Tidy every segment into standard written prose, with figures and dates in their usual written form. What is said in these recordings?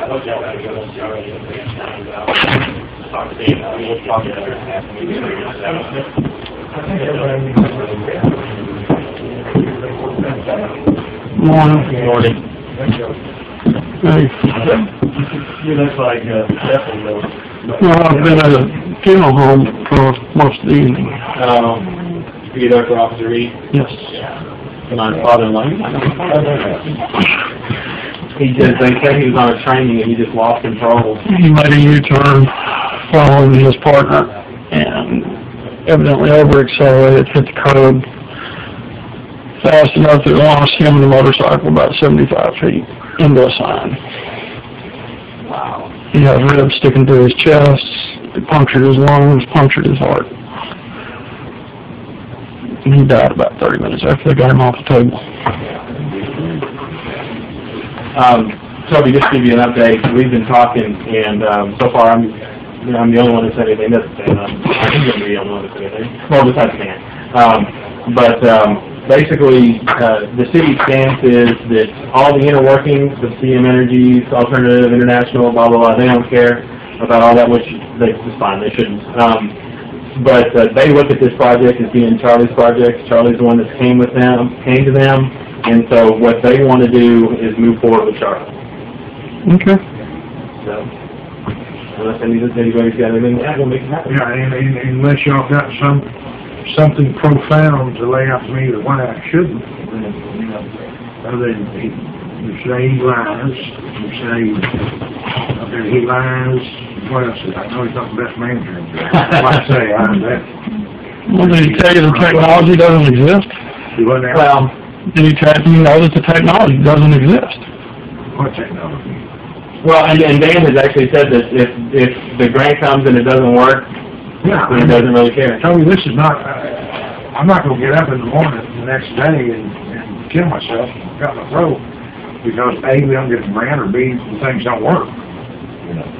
Morning. Hey. You look like well, I've been at a funeral home for most of the evening. Are you there for Officer Reed? Yes. And my father-in-law? He did. They say he was on a training and he just lost control. He made a U-turn following his partner and evidently over-accelerated, hit the curb fast enough that it lost him and the motorcycle about 75 feet into a sign. Wow. He had ribs sticking through his chest. It punctured his lungs, punctured his heart. And he died about 30 minutes after they got him off the table. Toby, just to give you an update, we've been talking, and so far I'm the only one that said anything. Doesn't say I think I'm the only one that said anything. Well, besides Dan. Basically, the city's stance is that all the inner workings of CM Energy's Alternative International, blah, blah, blah, they don't care about all that, which is fine, they shouldn't. But they look at this project as being Charlie's project. Charlie's the one that came to them, and so what they want to do is move forward with Charlie. Okay. So, unless anybody's got anything, we'll make it happen. Yeah, and unless y'all got something profound to lay out to me that why I shouldn't, you know, other than you say he lies, you say he lies. What else? I know he's not the best manager. I say I'm that. Well, did he tell you the technology doesn't exist? Well, did he tell you that the technology doesn't exist? What technology? Well, and Dan has actually said that if the grant comes and it doesn't work, yeah, he doesn't really care. Tell me, this is not. I'm not going to get up in the morning the next day and kill myself, cut my throat, because A, we don't get the grant, or B, the things don't work. You know.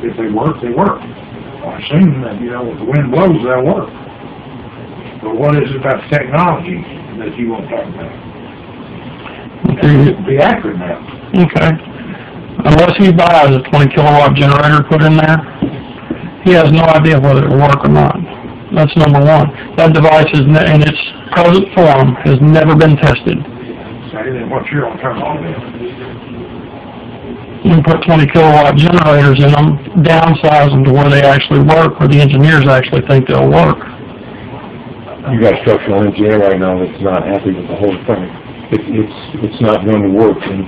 If they work, they work. Well, I assume that, you know, if the wind blows, they'll work. But what is it about technology that you want to talk about? Be accurate now. Okay. Unless he buys a 20 kilowatt generator put in there, he has no idea whether it will work or not. That's number one. That device is in its present form has never been tested. Say then what's your alternative? You can put 20 kilowatt generators in them, downsize them to where they actually work, where the engineers actually think they'll work. You got a structural engineer right now that's not happy with the whole thing. It's not going to work, and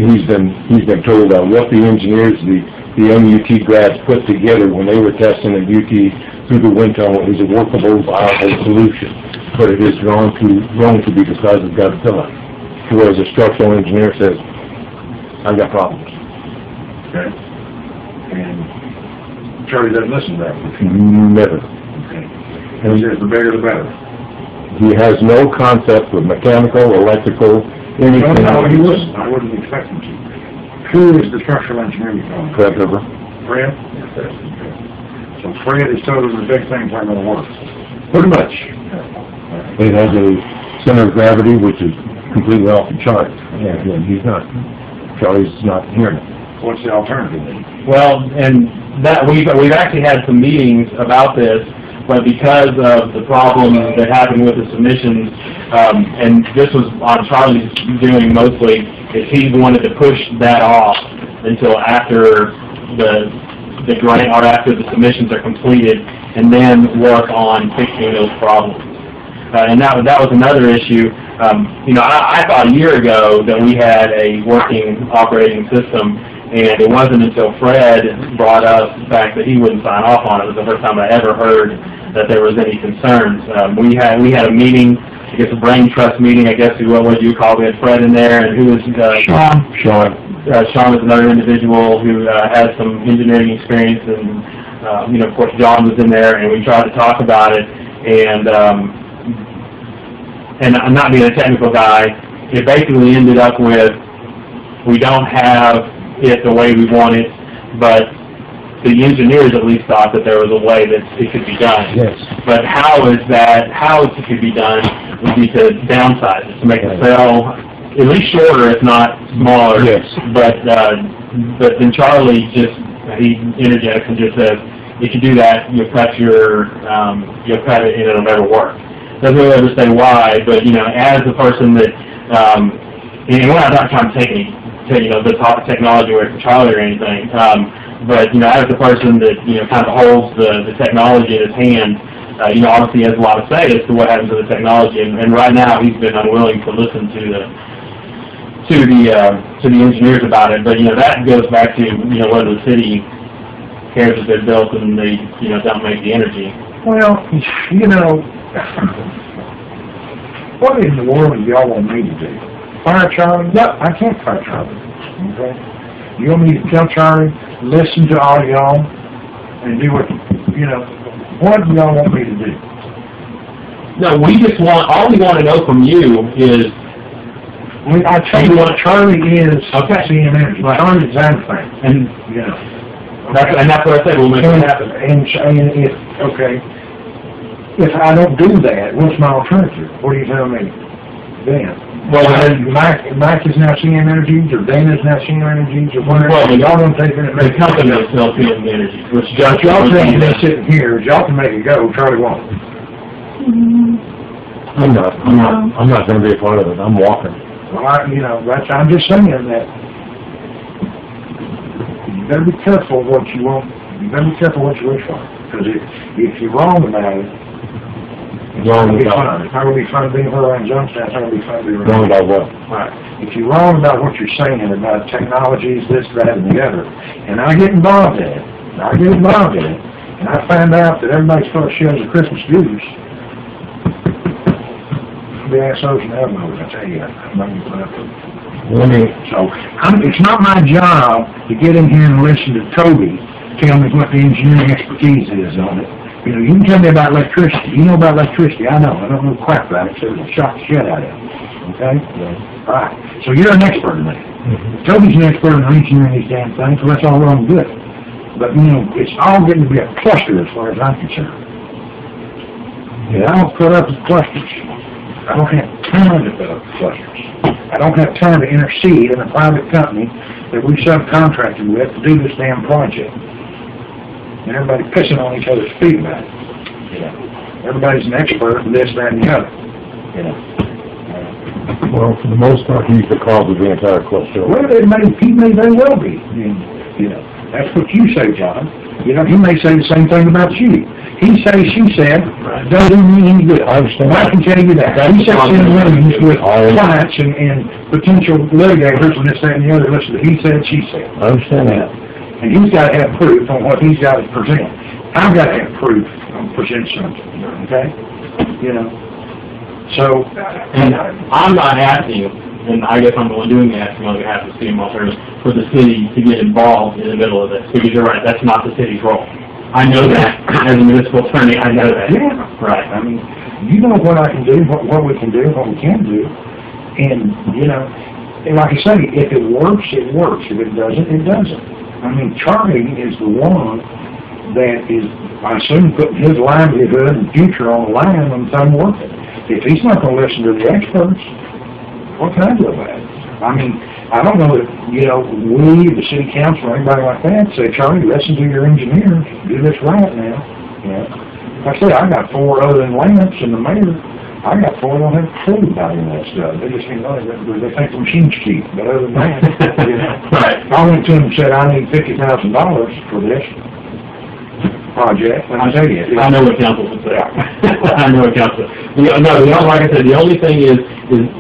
he's been told that what the engineers, the MUT grads put together when they were testing at UT through the wind tunnel is a workable, viable solution, but it is going to be because it's got a pillar. Whereas a structural engineer says, I've got problems. Okay. And Charlie doesn't listen to that. Never. Okay. And he says the bigger the better. He has no concept of mechanical, electrical, anything. No, he listens. I wouldn't expect him to. Who is the structural engineer you call? Fred River. Fred? Yes, sir. So Fred is told him the big things aren't going to work. Pretty much. It has a center of gravity which is completely off the chart. And he's not. Charlie's not hearing it. What's the alternative? Well, and that we've actually had some meetings about this, but because of the problem that happened with the submissions, and this was on Charlie's doing mostly, is he wanted to push that off until after the grant or after the submissions are completed, and then work on fixing those problems. And that was another issue. You know, I thought a year ago that we had a working operating system. And it wasn't until Fred brought up the fact that he wouldn't sign off on it. It was the first time I ever heard that there was any concerns. We had a meeting, I guess a brain trust meeting, I guess what would you call it? We had Fred in there, and who was Sean. Sean is another individual who has some engineering experience, and you know, of course, John was in there, and we tried to talk about it. And I'm not being a technical guy, it basically ended up with we don't have it the way we want it, but the engineers at least thought that there was a way that it could be done. Yes. But how it could be done would be to downsize it, to make the cell at least shorter, if not smaller. Yes. But then Charlie he interjects and just says, if you do that, you'll cut it and it'll never work. Doesn't really understand why, but as a person that, and we're not trying to take the technology away from Charlie or anything, but as a person that kind of holds the technology in his hand, obviously has a lot of say as to what happens to the technology, and right now he's been unwilling to listen to the engineers about it. But that goes back to whether the city cares if they're built and they don't make the energy. Well, what in the world do y'all want me to do? Fire Charlie? No, I can't fire Charlie. Okay? You want me to tell Charlie, listen to all y'all, and do what do y'all want me to do? No, all we want to know from you is, I tell you what Charlie is CM Energy. Right. Charlie is everything. And, that's what I said, we'll make it happen. And if I don't do that, what's my alternative? What do you tell me then? Well, Mike is now CM Energies, or Dana's now CM Energies, or whatever. Well, y'all don't take it. The company that sells CM Energy, which y'all think they're sitting here, y'all can make it go, Charlie won't. I'm not going to be a part of it. I'm walking. Well, I'm just saying that you better be careful what you want. You better be careful what you wish for, because if you're wrong about it, it's not going to be fun. It's not going to be fun being around Jonestown. It's not going to be fun being Wrong about what? Right. If you're wrong about what you're saying about technologies, this, that, and the other, and I get involved in it, and I find out that everybody starts shells of Christmas goose, the assholes and elbows, I tell you, I'm not going to put up with it. So, it's not my job to get in here and listen to Toby tell me what the engineering expertise is on it. You can tell me about electricity. You know about electricity. I know. I don't know crap about it, so it'll shock the shit out of you. Okay? Yeah. All right. So you're an expert in that. Mm-hmm. Toby's an expert in engineering these damn things, so that's all well and good. But, it's all getting to be a cluster as far as I'm concerned. Yeah, I don't put up with clusters. I don't have time to put up with clusters. I don't have time to intercede in a private company that we subcontracted with to do this damn project. And everybody pissing on each other's feet about it. Everybody's an expert in this, that, and the other. Well, for the most part, he's the cause of the entire cluster. Well, he may very well be. That's what you say, John. He may say the same thing about you. He say, she said, doesn't do me any good. I understand. I can tell you that. He sits in rooms with clients and potential litigators and this, that, and the other. Listen, he said, she said. I understand that. And he's got to have proof on what he's got to present. I've got to have proof on present something, okay? So, and I'm not asking, and I guess I'm the one doing the asking on behalf of CM Alternatives, for the city to get involved in the middle of this, because you're right, that's not the city's role. I know that. As a municipal attorney, I know that. Yeah. Right. I mean, you know what I can do, what we can do, what we can't do. And, and like I say, if it works, it works. If it doesn't, it doesn't. I mean, Charlie is the one that is, I assume, putting his livelihood and future on the line when I'm working. If he's not going to listen to the experts, what can I do about it? I mean, I don't know if, we, the city council, or anybody like that, say, Charlie, listen to your engineers, do this right now. Like I say, I got 4 other than Lance and the mayor. I got 4 that don't have a clue about any of that stuff. They just think, they think the machine's cheap. But other than that, Right. I went to them and said, I need $50,000 for this project. And I tell you, I know what council would say. I know what council. Like I said, the only thing is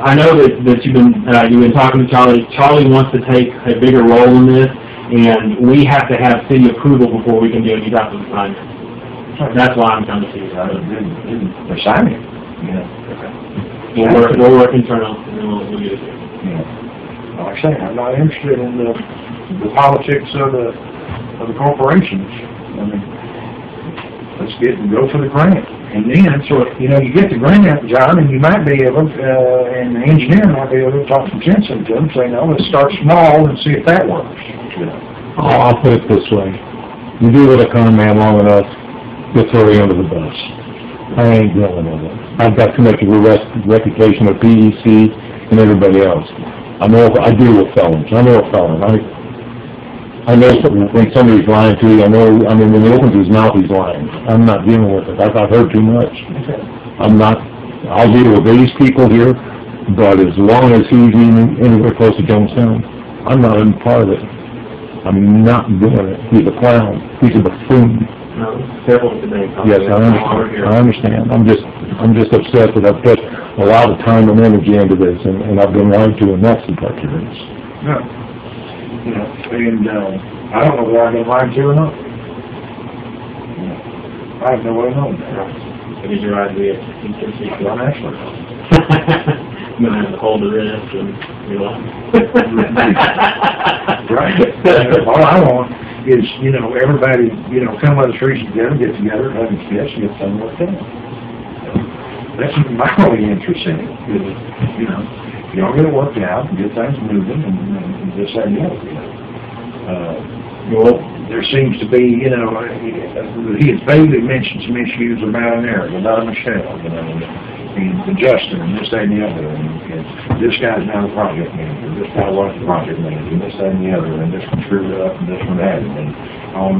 I know that you've been talking to Charlie. Charlie wants to take a bigger role in this, and we have to have city approval before we can do any type of assignment. That's why I'm coming to see you. Assignment. Okay. We'll work internal, and then we'll get it there. Like I say, I'm not interested in the politics of the corporations. I mean, let's go for the grant. And then, you get the grant, John, and you might be able, and the engineer might be able to talk some sense into them, say, no, let's start small and see if that works. I'll put it this way. You do with a con man long enough, you'll throw you under the bus. I ain't dealing with it. I've got too much of a reputation of PEC and everybody else. I deal with felons. I know a felon. I know when somebody's lying to you. When he opens his mouth, he's lying. I'm not dealing with it. I've heard too much. I'll deal with these people here, but as long as he's anywhere close to Jonestown, I'm not in part of it. I'm not doing it. He's a clown. He's a buffoon. No, several today. Yes, I understand. I'm just upset that I've put a lot of time and energy into this, and I've been lied to, and that's the part of it. No. You know, and I don't know whether I've been lied to or not. You know, I have no way of knowing that. What is your idea? Well, actually. I'm going to have to hold the wrist and be like... Right. All I want is, everybody, come by the streets together, get together, have a sketch, and get something worked out. That's my only interest in it, is, y'all get it worked out, and get things moving, and just that, well, there seems to be, he has vaguely mentioned some issues about an area, about Michelle, and Justin, and this, that, and the other, and this guy's now the project manager, this guy was the project manager, and this, that, and the other, and this one screwed it up, and this one hadn't, and no,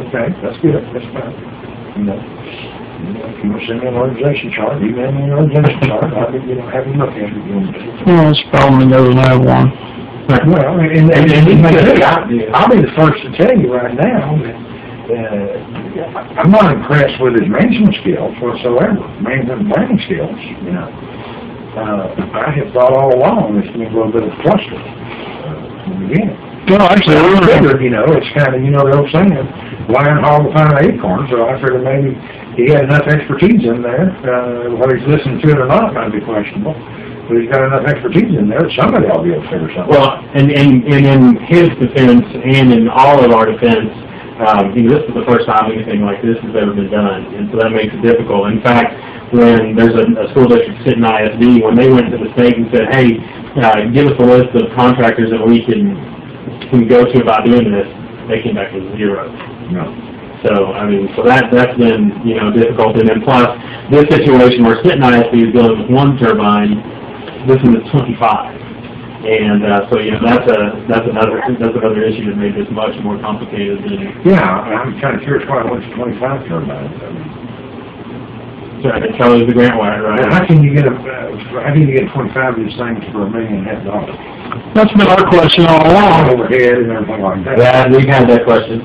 okay, that's good, that's fine, if you want to send me an organization chart, email me an organization chart, I'll be, have a look at it. Well, it's probably doesn't have one. Well, and I'll be the first to tell you right now that I'm not impressed with his management skills whatsoever. Management and planning skills, I have thought all along it's been a little bit of a cluster in the beginning. No, actually, I figured, it's kind of, the old saying, lion hog will find an acorn, so I figured maybe he had enough expertise in there, whether he's listening to it or not might be questionable. But he's got enough expertise in there that somebody ought to be able to figure something out. Well, and in his defense and in all of our defense, this is the first time anything like this has ever been done, and so that makes it difficult. In fact, when there's a school district sitting ISD, when they went to the state and said, hey, give us a list of contractors that we can go to about doing this, they came back with 0. No. So, that's been, difficult. And then plus, this situation where Sitting ISD is dealing with one turbine, this one is 25. And so, that's another issue that made this much more complicated than... Yeah, I'm kind of curious why I went to 25 turbines. So I can tell you the grant wire, right? How can you get 25 of these things for $1.5 million? That's been our question all along. Overhead and everything like that. Yeah, we've had that question.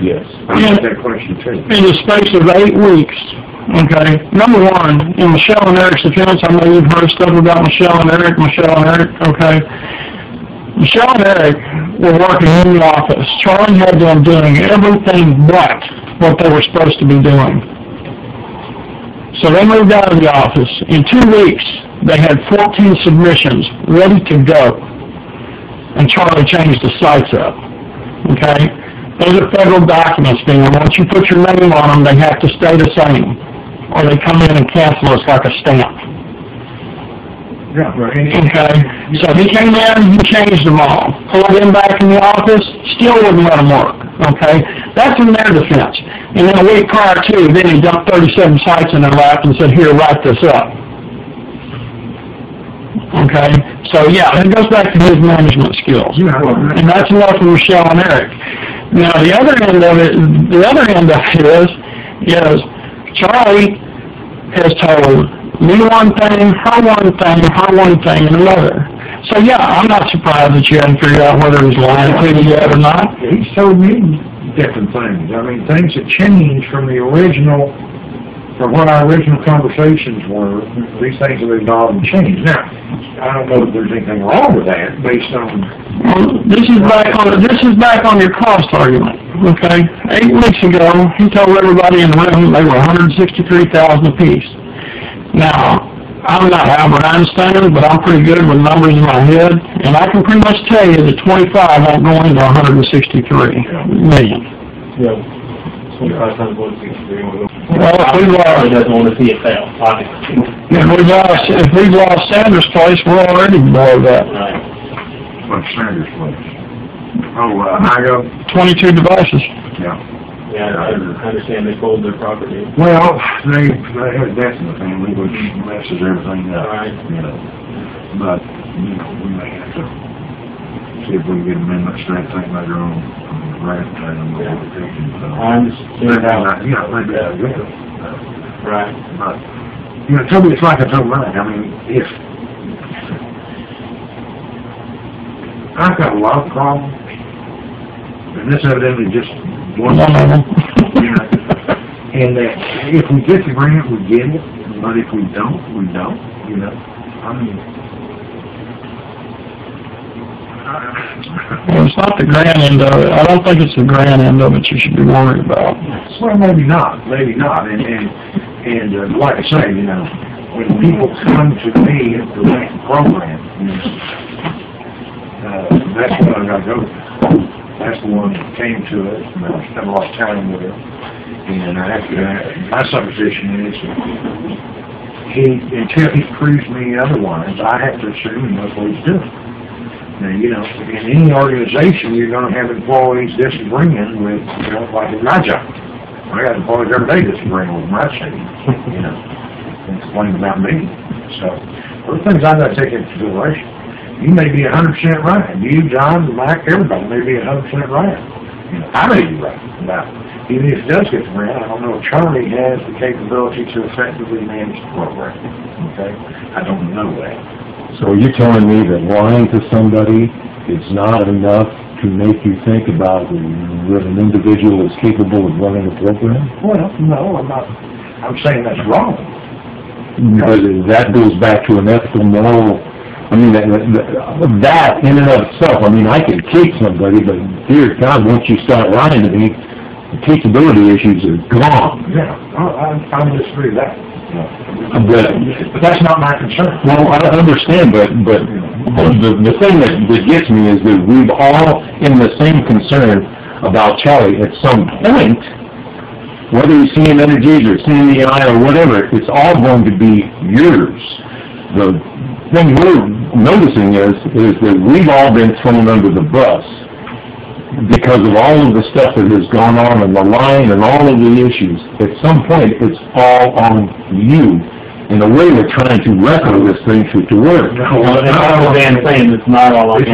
Yes. I had that question too. In the space of 8 weeks, okay, number one, in Michelle and Eric's defense, I know you've heard stuff about Michelle and Eric, okay. Michelle and Eric were working in the office. Charlie had them doing everything but what they were supposed to be doing. So they moved out of the office. In 2 weeks, they had 14 submissions ready to go. And Charlie changed the sites up. Okay? Those are federal documents, Dan. Once you put your name on them, they have to stay the same. Or they come in and cancel us like a stamp. Yeah, right. Okay? So he came in, he changed them all. Pulled him back in the office, still wouldn't let him work. Okay? That's in their defense. And then a week prior to, then he dumped 37 sites in their lap and said, here, write this up. Okay? So, yeah, it goes back to his management skills. And that's enough for Michelle and Eric. Now, the other end of it is Charlie has told me one thing, her one thing, and another. So, yeah, I'm not surprised that you haven't figured out whether he's lying to you yet or not. He's told me different things. Things that changed from what our original conversations were. These things have evolved and changed. Now, I don't know if there's anything wrong with that based on... Well, this is back on your cost argument, okay? 8 weeks ago, he told everybody in the room they were $163,000 apiece. Now, I'm not Albert Einstein, but I'm pretty good with numbers in my head, and I can pretty much tell you that 25 won't go into $163 million. Yeah. 25 times 163. Well, he doesn't want to see it fail, obviously. If we've lost Sanders' place, we're already below that. Right. What's Sanders' place? I go 22 devices. Yeah. Yeah, I understand they sold their property. Well, they had death in the family, which messes everything up. Right. But, you know, we may have to see if we can get amendments to that thing later on the grant and what we're thinking. I understand how. You know, maybe that's good. Right. But, you know, Toby, it's like I told Mike, I mean, if I've got a lot of problems, and this evidently just one of them, you know, and that if we get the grant, we get it, but if we don't, we don't, you know. I mean, Well, it's not the grand end of it. I don't think it's the grand end of it you should be worried about. well, maybe not, and like I say, you know, when people come to me to make the program, you know, that's what I got to go with. That's the one that came to us, and I spent a lot of time with it. And I have to, my supposition is, until he proves me otherwise, I have to assume he knows what he's doing. Now, you know, in any organization, you're going to have employees disagreeing with, you know, like in my job. I got employees every day disagreeing with my team, you know, and complaining about me. So, those things I've got to take into consideration. You may be 100% right. You, John, Mike, everybody may be 100% right. You know, I may be right about it. Even if it does get the grant, I don't know if Charlie has the capability to effectively manage the program. Okay? I don't know that. So you're telling me that lying to somebody is not enough to make you think about whether an individual is capable of running a program? Well, no, I'm not. I'm saying that's wrong. Because that goes back to an ethical, moral. I mean, that in and of itself. I mean, I can teach somebody, but dear God, once you start lying to me, the teachability issues are gone. Yeah, I would disagree with that. But that's not my concern. Well, I understand, but the thing that gets me is that we've all in the same concern about Charlie at some point, whether you're seeing energies or seeing the eye or whatever, it's all going to be yours. The thing we're noticing is that we've all been thrown under the bus because of all of the stuff that has gone on in the line and all of the issues. At some point, it's all on you. In a way, we're trying to wrestle this thing to work. Well, it's not Dan saying it's not all on you.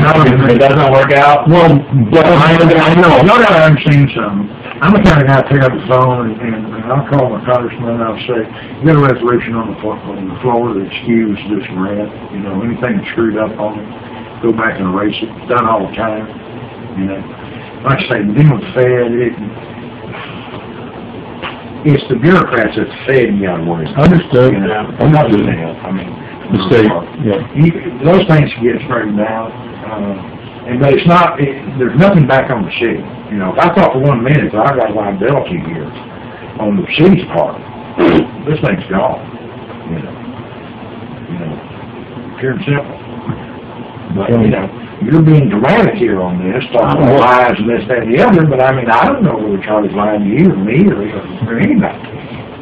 It doesn't work out. Well, but I know. No, I understand something. I'm the kind of guy to pick up the phone and I'll call my congressman and I'll say, get a resolution on the floor that excuse this grant. You know, anything screwed up on it, go back and erase it. It's done all the time. You know, like I say, dealing with the Fed, it's the bureaucrats at the Fed you got to worry about. Understood. You know, I'm not doing doing that. I mean, the state. Yeah. Those things can get straightened out. But it's not, there's nothing back on the city. You know, if I thought for 1 minute that I got liability here on the city's part, this thing's gone. You know, pure and simple. But, you know, you're being dramatic here on this, talking about lies and this, that, and the other, but I mean, I don't know whether Charlie's lying to you or me or anybody.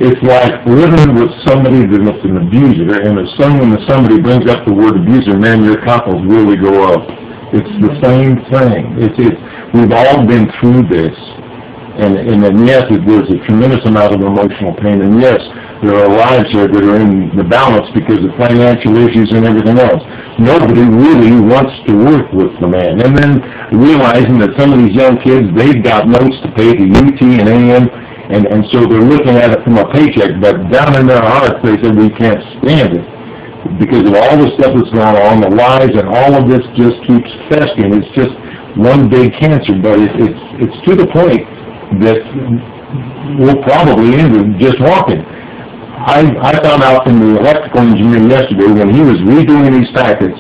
It's like living with somebody that's an abuser, and when somebody brings up the word abuser, man, your cockles really go up. It's the same thing. We've all been through this, and yes, there's a tremendous amount of emotional pain, and yes, there are lives here that are in the balance because of financial issues and everything else. Nobody really wants to work with the man. And then realizing that some of these young kids, they've got notes to pay to UT and AM, and so they're looking at it from a paycheck, but down in their hearts they say we can't stand it. Because of all the stuff that's going on, the lies, and all of this just keeps festering. It's just one big cancer, but it's to the point that we'll probably end up just walking. I found out from the electrical engineer yesterday when he was redoing these packets,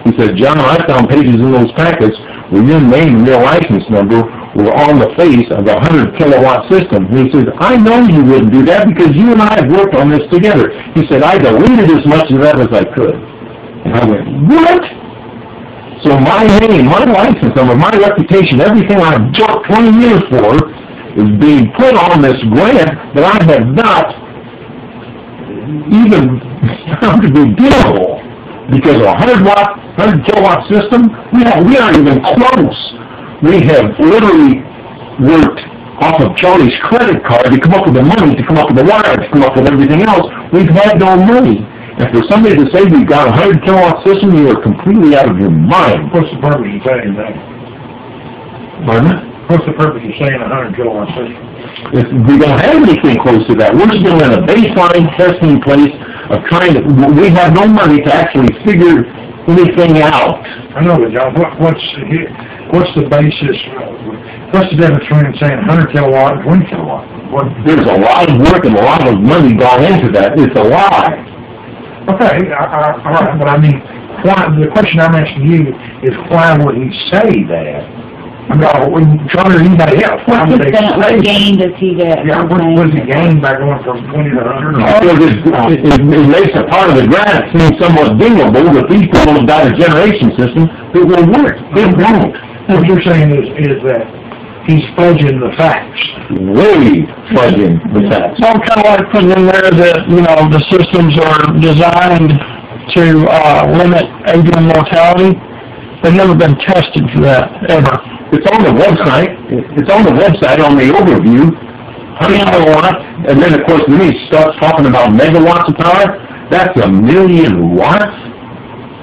he said, John, I found pages in those packets where your name and your license number were on the face of a 100-kilowatt system. And he said, I know you wouldn't do that because you and I have worked on this together. He said, I deleted as much of that as I could. And I went, what? So my name, my license number, my reputation, everything I've worked 20 years for is being put on this grant that I have not even found to be doable. Because of a 100-kilowatt system, we aren't even close. We have literally worked off of Charlie's credit card to come up with the money, to come up with the wire, to come up with everything else. We've had no money. And for somebody to say we've got a 100 kilowatt system, you are completely out of your mind. What's the purpose of saying that? Pardon? What's the purpose of saying 100 kilowatt system? If we don't have anything close to that, we're still in a baseline testing place of trying to, we have no money to actually figure anything out. I know, but John, what's the basis, what's the difference between saying 100 kilowatt and 20 kilowatt? There's a lot of work and a lot of money gone into that. It's a lie. Okay, all right, but I mean, why, the question I'm asking you is why would he say that? I mean, John or anybody else, why would they say What gain does he get? Yeah, what does he gain by going from 20 to 100? Because it makes a part of the grant seem somewhat doable that these people have got a generation system that will work. It won't. What you're saying is that he's fudging the facts. Way fudging the facts. So I'm kind of like putting in there that, you know, the systems are designed to limit avian mortality. They've never been tested for that, ever. It's on the website. It's on the website on the overview. 100 kilowatts, and then of course when he starts talking about megawatts of power, that's 1,000,000 watts.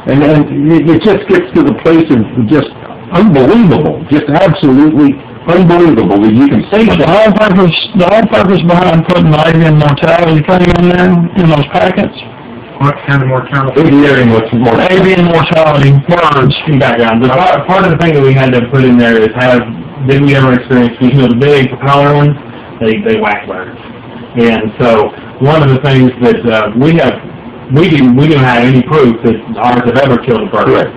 And then it just gets to the place of just unbelievable, just absolutely unbelievable that you can say The that. whole purpose behind putting the avian mortality thing in there, in those packets, What kind of mortality? Aviary what's more. avian mortality, birds. Background. The part of the thing that we had to put in there is did we ever experience, you know, the big propeller ones, they whack birds. And so one of the things that we don't have any proof that ours have ever killed a bird. Correct.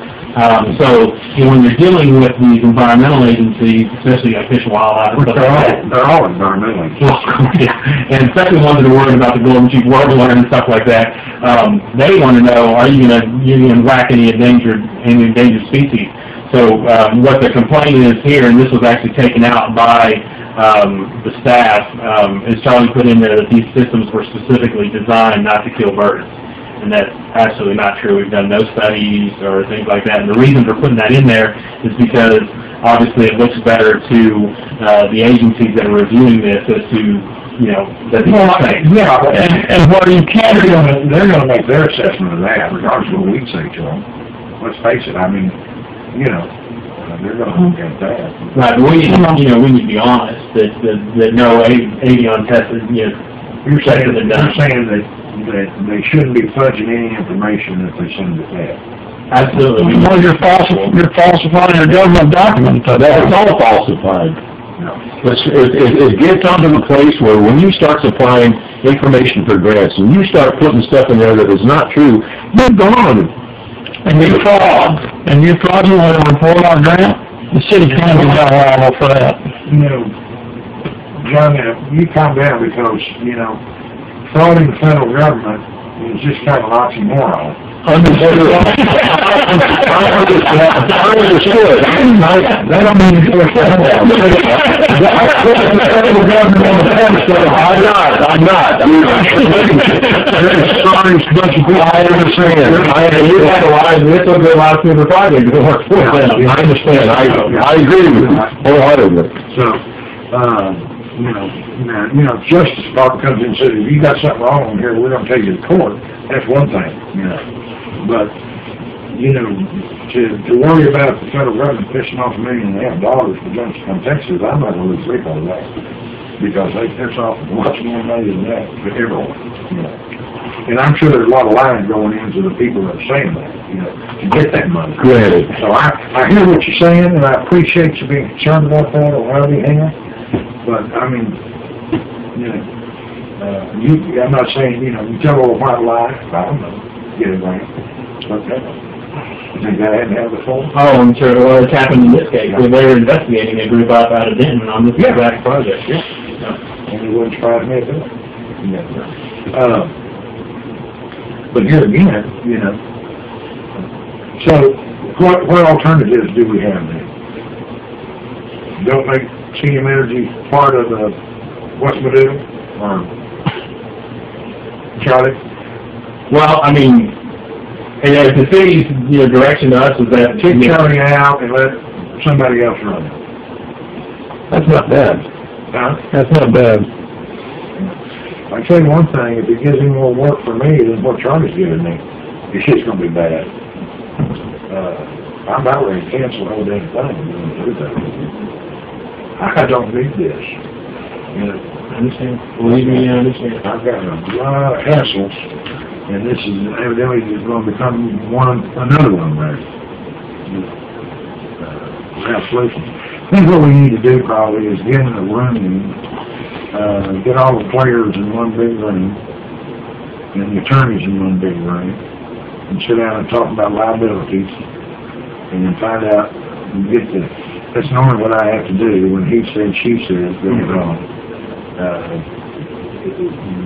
So you know, when you're dealing with these environmental agencies, especially like Fish and Wildlife and stuff like that, They're all environmental. yeah. And especially ones that are worried about the golden chief warbler and stuff like that, they want to know, are you gonna whack any endangered species? So what the complaint is here, and this was actually taken out by the staff, is Charlie put in there that these systems were specifically designed not to kill birds. And that's absolutely not true. We've done no studies or things like that. And the reason for putting that in there is because obviously it looks better to the agencies that are reviewing this as to, you know, that Yeah, And what you can do, they're gonna make their assessment of that, regardless of what we say to them. Let's face it, I mean, you know, they're gonna look at that. Right, but we need to be honest that no avian tested, you know, You're saying that they shouldn't be fudging any information that they send to that. absolutely. well, you're falsifying a government document. It's all falsified. No. It gets onto the place where when you start supplying information for grants and you start putting stuff in there that is not true, you're gone. And you fraudulently report our grant, the city can be held liable for that. You know, John, you calm down because, you know, frauding the federal government is just kind of an oxymoron. Understood. I understood. That don't mean you put that down. The federal government on the pedestal. I'm not. They're a strong bunch of people. I understand. It took a lot of people projects to work for them. I understand. I agree with you wholeheartedly. So, you know, Justice Department comes in and says, if you got something wrong here, we're going to take you to court. That's one thing, you know. But, you know, to worry about the federal government pissing off $1.5 million for guns from Texas, I'm not going to lose sleep on that. Because they piss off much more money than that for everyone, you know. And I'm sure there's a lot of lying going into the people that are saying that, you know, to get that money. Granted. So I hear what you're saying, and I appreciate you being concerned about that or however you have. But, I mean, you know, I'm not saying, you know, you tell a white lie, I don't know, get a grant. Okay. You think that hadn't happened before? Oh, I'm sure. Well, it's happened in this case. They were investigating a group out of Denton on this exact project. Yeah. And it wouldn't surprise me a bit. Yeah. But here again, you know, so what alternatives do we have then? Don't make CM Energy part of the West Meadow or Charlie? Well, I mean, and as the city's direction to us is that Kick Charlie out and let somebody else run it. That's not bad. Huh? That's not bad. I tell you one thing, if it gives him more work for me than what Charlie's giving me, it's just gonna be bad. I'm about ready to cancel the whole damn thing. I don't need this. You know, I understand. Believe me, I understand. I've got a lot of hassles, and this is evidently going to become another one, right? Without solution. I think what we need to do probably is get in a room, get all the players in one big room, and the attorneys in one big room, and sit down and talk about liabilities, and then find out and get the. That's normally what I have to do when he said, she said, goes wrong.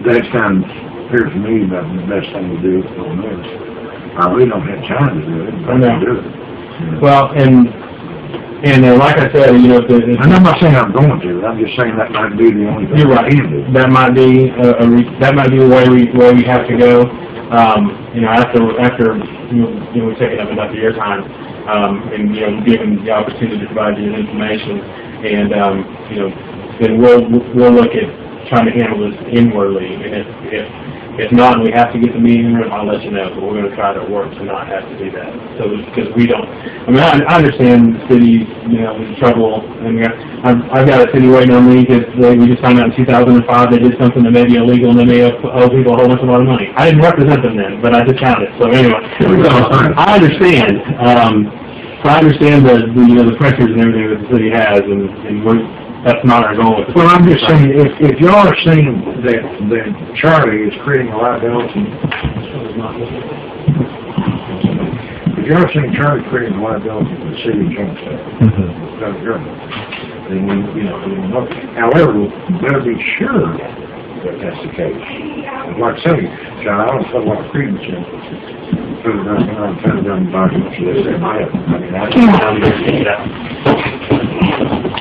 That's kind of appears to me about the best thing to do on this. I really don't have time to do it, but I can do it. Well, and like I said, you know, and I'm not saying I'm going to. I'm just saying that might be the only thing. You're right. I can do. That might be the way we have to go. You know, after we take up enough of your time, and you know, given the opportunity to provide you information, and you know, then we'll look at trying to handle this inwardly. And if not, and we have to get the meeting room, I'll let you know. But we're going to try to work to not have to do that. So because we don't, I mean, I understand the city, you know, is in trouble. And I've got a city waiting on me because we just found out in 2005 they did something that may be illegal and they may owe people a whole bunch of money. I didn't represent them then, but I just found it. So anyway, I understand. So I understand the you know, the pressures and everything that the city has, and that's not our goal. Well, I'm just saying, if y'all are saying that Charlie is creating a liability, if y'all are saying Charlie's creating a liability for the city of Johnstown, then you know, however, we better be sure that that's the case. Like I say, John, I don't put a lot of credence in put it on the documents, so they say my I mean, I can't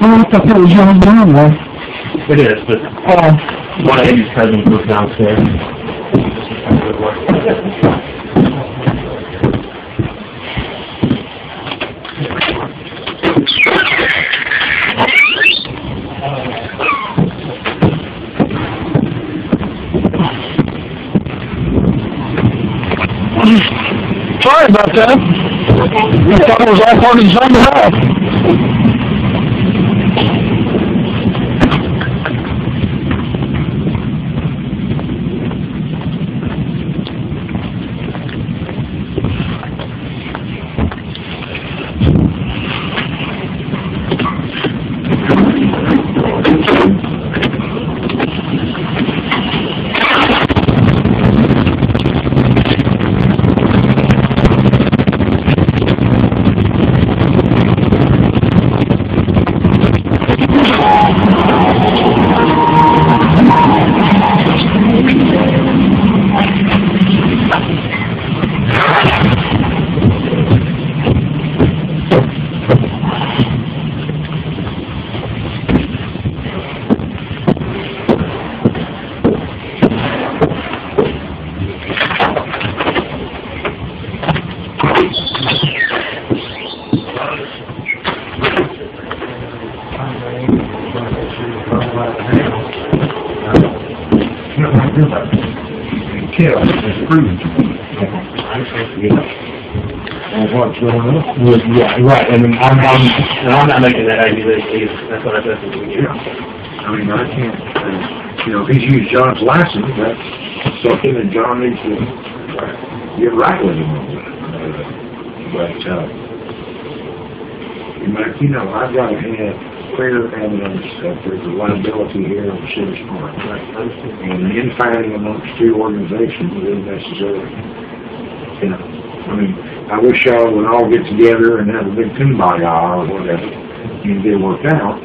I thought that was John Brown, though. It is, but one of Eddie's cousins was downstairs. Sorry about that. We thought it was all part of the same house. Yeah, right, and I'm not making that accusation. That's what I said to you. I mean, I can't, you know, if he's used John's license, that's something that John needs to get right with him on. But, you know, I've got to have clear evidence that there's a liability here on the city's part. And the infighting amongst two organizations isn't necessary. You know, I mean, I wish y'all would all get together and have a big kumbaya or whatever and get it worked out.